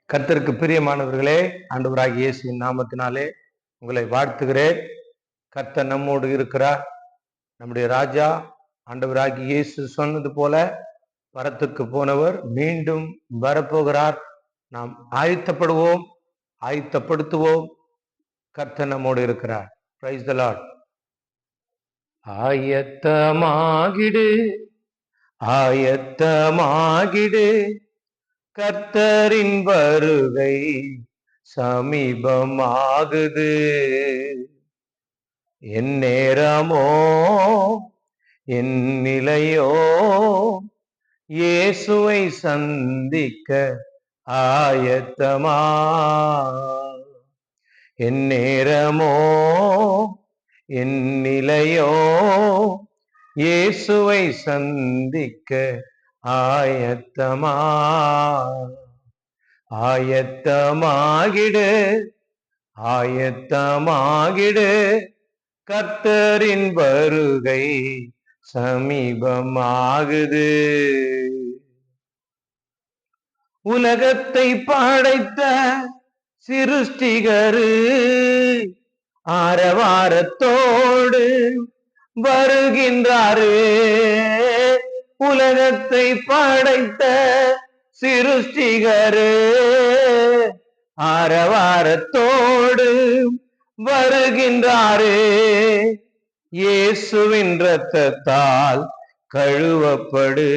கர்த்தருக்கு பிரியமானவர்களே, ஆண்டவராகிய இயேசுவின் நாமத்தினாலே உங்களை வாழ்த்துகிறேன். கர்த்தர் நம்மோடு இருக்கிறார். நம்முடைய ராஜா ஆண்டவராகிய இயேசு சொன்னது போல பரத்துக்கு போனவர் மீண்டும் வரப்போகிறார். நாம் ஆயத்தப்படுவோம், ஆயத்தப்படுத்துவோம். கர்த்தர் நம்மோடு இருக்கிறார். Praise the Lord. ஆயத்தமாகிடு, ஆயத்தமாகிடு, கர்த்தரின் வருகை சமீபமாகுது. என் நேரமோ என் நிலையோ இயேசுவை சந்திக்க ஆயத்தமா. என் நேரமோ என் நிலையோ இயேசுவை சந்திக்க ஆயத்தமா. ஆயத்தமாகிடு, ஆயத்தமாகிடு, கர்த்தரின் வருகை சமீபமாகுது. உலகத்தை படைத்த சிருஷ்டிகரு ஆரவாரத்தோடு வருகின்றாரு. உலகத்தை படைத்த சிருஷ்டிகரு ஆரவாரத்தோடு வருகின்றாரு. இயேசுவின் இரத்தத்தால் கழுவப்படு,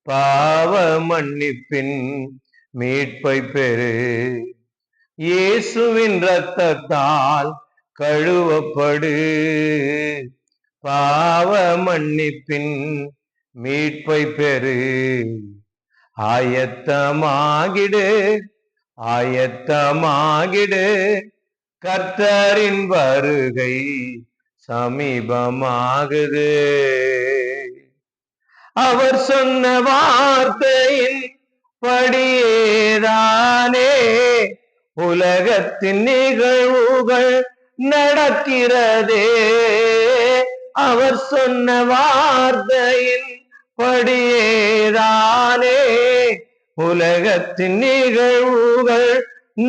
பாவ மன்னிப்பின் மீட்பை பெறு. இயேசுவின் இரத்தத்தால் கழுவப்படு, பாவ மன்னிப்பின் மீட்பை பெறு. ஆயத்தமாகிடு, ஆயத்தமாகிடு, கர்த்தரின் வருகை சமீபமாகுது. அவர் சொன்ன வார்த்தையின் படியேதானே உலகத்தின் நிகழ்வுகள் நடக்கிறதே. அவர் சொன்ன வார்த்தையின் படியேதானே உலகத்தின் நிகழ்வுகள்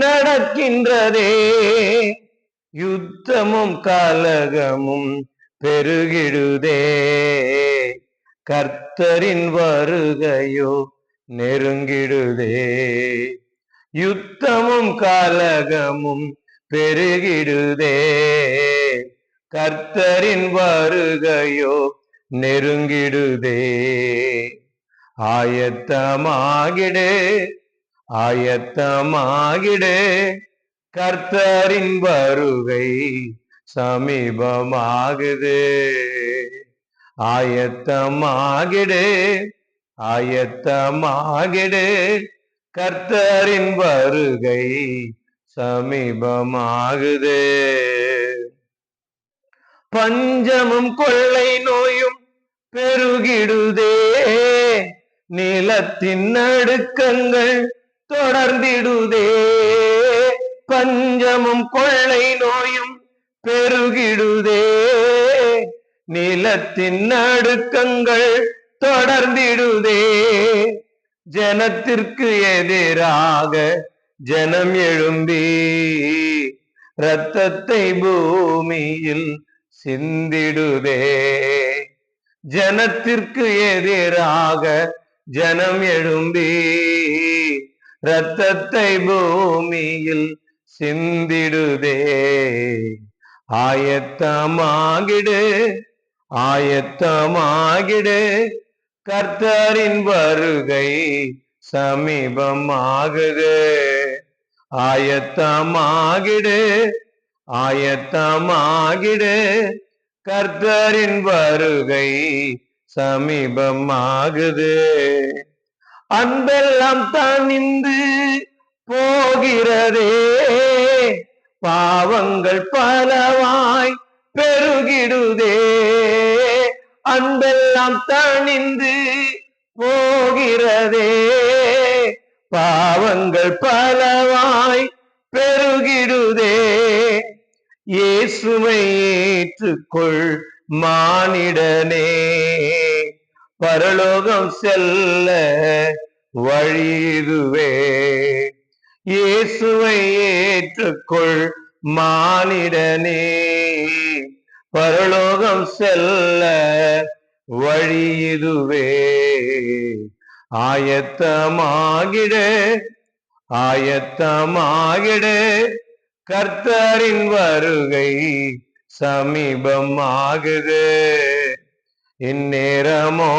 நடக்கின்றதே. யுத்தமும் கலகமும் பெருகிடுதே, கர்த்தரின் வருகையோ நெருங்கிடுதே. யுத்தமும் கலகமும் பெருகிடுதே, கர்த்தரின் வருகையோ நெருங்கிடுதே. ஆயத்தமாகிடு, ஆயத்தமாகிடு, கர்த்தரின் வருகை சமீபமாகுது. ஆயத்தமாகிடு, ஆயத்தமாகிடு, கர்த்தரின் வருகை சமீபமாகுது. பஞ்சமும் கொள்ளை நோயும் பெருகிடுதே, நிலத்தின் நடுக்கங்கள் தொடர்ந்திடுதே. பஞ்சமும் கொள்ளை நோயும் பெருகிடுதே, நிலத்தின் நடுக்கங்கள் தொடர்ந்திடுதே. ஜனத்திற்கு எதிராக ஜனம் எழும்பி இரத்தத்தை பூமியில் சிந்திடுதே. ஜனத்திற்கு எதிராக ஜனம் எழும்பி இரத்தத்தை பூமியில் சிந்திடுதே. ஆயத்தமாகிடு, ஆயத்தமாகிடு, கர்த்தரின் வருகை சமீபமாகுது. ஆயத்தமாகிடு, ஆயத்தமாகிடு, கர்த்தரின் வருகை சமீபமாகுது. அன்பெல்லாம் தணிந்து போகிறதே, பாவங்கள் பலவாய் பெருகிடுதே. அன்பெல்லாம் தணிந்து போகிறதே, பாவங்கள் பலவாய் பெருகிடுதே. இயேசுவை ஏற்றுக்கொள் மானிடனே, பரலோகம் செல்ல வழி இதுவே. இயேசுவை ஏற்றுக்கொள் மானிடனே, பரலோகம் செல்ல வழி இதுவே. ஆயத்தமாகிடு, ஆயத்தமாகிடு, கர்த்தரின் வருகை சமீபமாகுது. இந்நேரமோ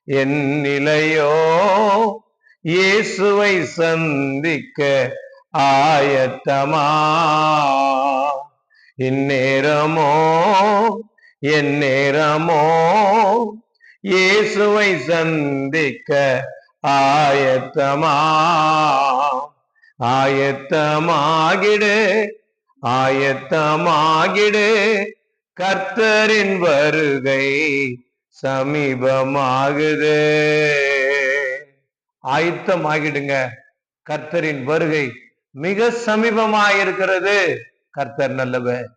என் நிலையோ, இயேசுவை சந்திக்க ஆயத்தமா. இந்நேரமோ என் நேரமோ, இயேசுவை சந்திக்க ஆயத்தமா. ஆயத்தமாகிடு, ஆயத்தமாகிடு, கர்த்தரின் வருகை சமீபமாகுது. ஆயத்தமாகிடுங்க, கர்த்தரின் வருகை மிக சமீபமாயிருக்கிறது. கர்த்தர் நல்லவர்.